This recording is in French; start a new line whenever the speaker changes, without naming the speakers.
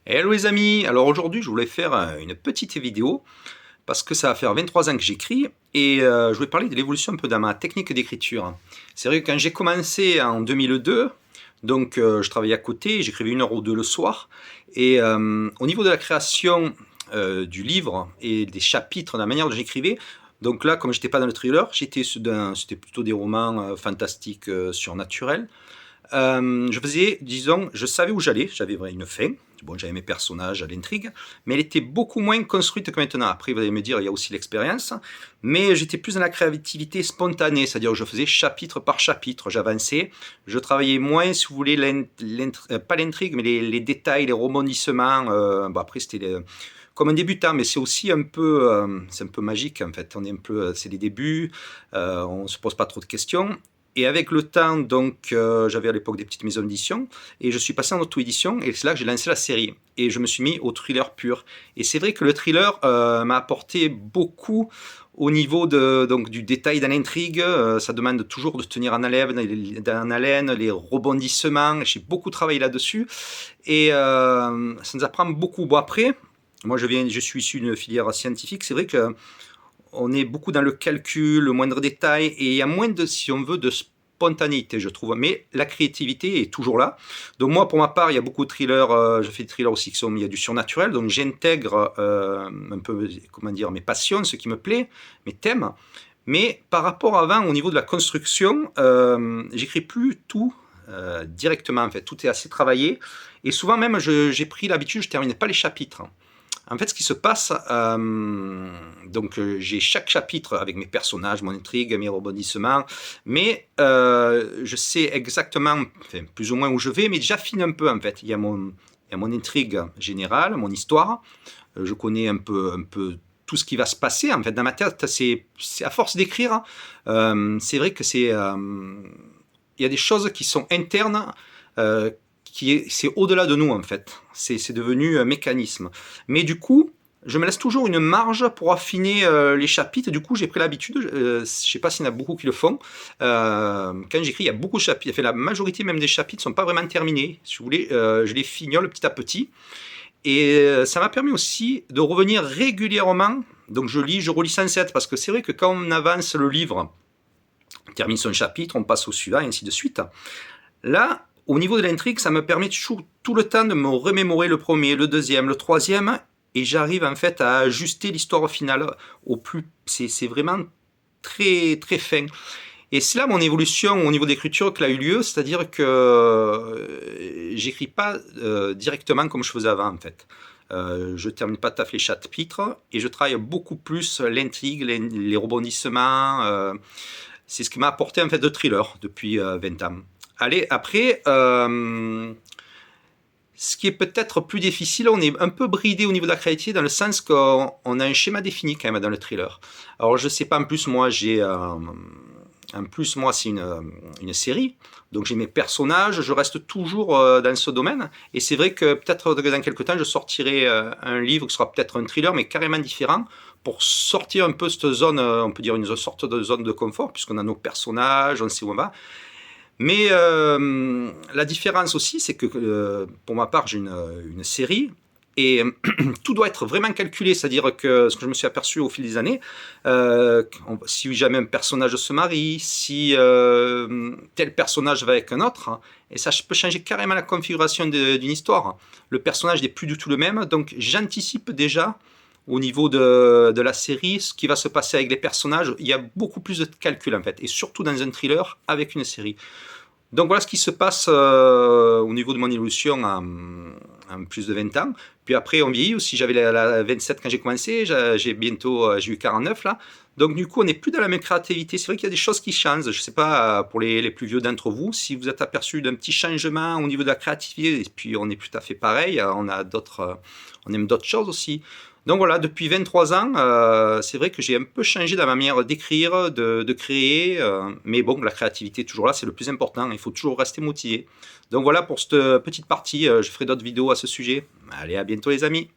Hello les amis, alors aujourd'hui je voulais faire une petite vidéo parce que ça va faire 23 ans que j'écris et je voulais parler de l'évolution un peu dans ma technique d'écriture. C'est vrai que quand j'ai commencé en 2002, donc je travaillais à côté, j'écrivais 1 heure ou 2 le soir et au niveau de la création du livre et des chapitres, de la manière dont j'écrivais, donc là comme j'étais pas dans le thriller, c'était plutôt des romans fantastiques surnaturels. Je faisais, disons, je savais où j'allais, j'avais une fin. Bon, j'avais mes personnages, l'intrigue, mais elle était beaucoup moins construite que maintenant. Après, vous allez me dire, il y a aussi l'expérience, mais j'étais plus dans la créativité spontanée, c'est-à-dire que je faisais chapitre par chapitre, j'avançais, je travaillais moins, si vous voulez, pas l'intrigue, mais les détails, les rebondissements. Bon, après, comme un débutant, mais c'est un peu magique en fait. On est un peu, c'est les débuts, on se pose pas trop de questions. Et avec le temps, donc, j'avais à l'époque des petites maisons d'édition, et je suis passé en auto-édition, et c'est là que j'ai lancé la série. Et je me suis mis au thriller pur. Et c'est vrai que le thriller m'a apporté beaucoup au niveau donc, du détail dans l'intrigue. Ça demande toujours de tenir en haleine, les rebondissements. J'ai beaucoup travaillé là-dessus, et ça nous apprend beaucoup. Bon, après, moi je suis issu d'une filière scientifique, c'est vrai que on est beaucoup dans le calcul, le moindre détail, et il y a moins de, si on veut, de spontanéité, je trouve. Mais la créativité est toujours là. Donc moi, pour ma part, il y a beaucoup de thrillers, je fais des thrillers aussi il y a du surnaturel, donc j'intègre un peu, comment dire, mes passions, ce qui me plaît, mes thèmes. Mais par rapport à avant, au niveau de la construction, j'écris plus tout directement, en fait. Tout est assez travaillé. Et souvent même, j'ai pris l'habitude, je ne termine pas les chapitres. En fait, ce qui se passe, donc j'ai chaque chapitre avec mes personnages, mon intrigue, mes rebondissements, mais je sais exactement, enfin, plus ou moins où je vais, mais j'affine un peu en fait. Il y a mon intrigue générale, mon histoire. Je connais un peu tout ce qui va se passer. En fait, dans ma tête, c'est à force d'écrire, c'est vrai que il y a des choses qui sont internes. C'est au-delà de nous en fait. C'est devenu un mécanisme. Mais du coup, je me laisse toujours une marge pour affiner les chapitres. Du coup, j'ai pris l'habitude, je ne sais pas s'il y en a beaucoup qui le font, quand j'écris, il y a beaucoup de chapitres, enfin, la majorité même des chapitres ne sont pas vraiment terminés. Si vous voulez, je les fignole petit à petit. Et ça m'a permis aussi de revenir régulièrement. Donc je lis, je relis sans cesse, parce que c'est vrai que quand on avance le livre, on termine son chapitre, on passe au suivant, et ainsi de suite. Là, au niveau de l'intrigue, ça me permet toujours tout le temps de me remémorer le premier, le deuxième, le troisième, et j'arrive en fait à ajuster l'histoire finale au plus. C'est vraiment très très fin. Et c'est là mon évolution au niveau d'écriture qui a eu lieu, c'est-à-dire que j'écris pas directement comme je faisais avant en fait. Je termine pas tout à fait les chapitres et je travaille beaucoup plus l'intrigue, les rebondissements. C'est ce qui m'a apporté en fait de thriller depuis 20 ans. Allez, après, ce qui est peut-être plus difficile, on est un peu bridé au niveau de la créativité dans le sens qu'on a un schéma défini quand même dans le thriller. Alors je sais pas, en plus moi c'est une série, donc j'ai mes personnages, je reste toujours dans ce domaine, et c'est vrai que peut-être dans quelques temps je sortirai un livre qui sera peut-être un thriller mais carrément différent, pour sortir un peu cette zone, on peut dire une sorte de zone de confort, puisqu'on a nos personnages, on sait où on va. Mais la différence aussi, c'est que pour ma part, j'ai une série et tout doit être vraiment calculé. C'est-à-dire que ce que je me suis aperçu au fil des années, si jamais un personnage se marie, si tel personnage va avec un autre, hein, et ça peut changer carrément la configuration d'une histoire. Le personnage n'est plus du tout le même, donc j'anticipe déjà au niveau de la série, ce qui va se passer avec les personnages. Il y a beaucoup plus de calcul en fait, et surtout dans un thriller avec une série. Donc voilà ce qui se passe au niveau de mon évolution en plus de 20 ans. Puis après on vieillit aussi, j'avais la 27 quand j'ai commencé, j'ai eu 49 là. Donc du coup on n'est plus dans la même créativité. C'est vrai qu'il y a des choses qui changent. Je ne sais pas pour les plus vieux d'entre vous, si vous êtes aperçu d'un petit changement au niveau de la créativité, et puis on est tout à fait pareil, on aime d'autres choses aussi. Donc voilà, depuis 23 ans, c'est vrai que j'ai un peu changé dans ma manière d'écrire, de créer, mais bon, la créativité est toujours là, c'est le plus important, il faut toujours rester motivé. Donc voilà pour cette petite partie, je ferai d'autres vidéos à ce sujet. Allez, à bientôt les amis.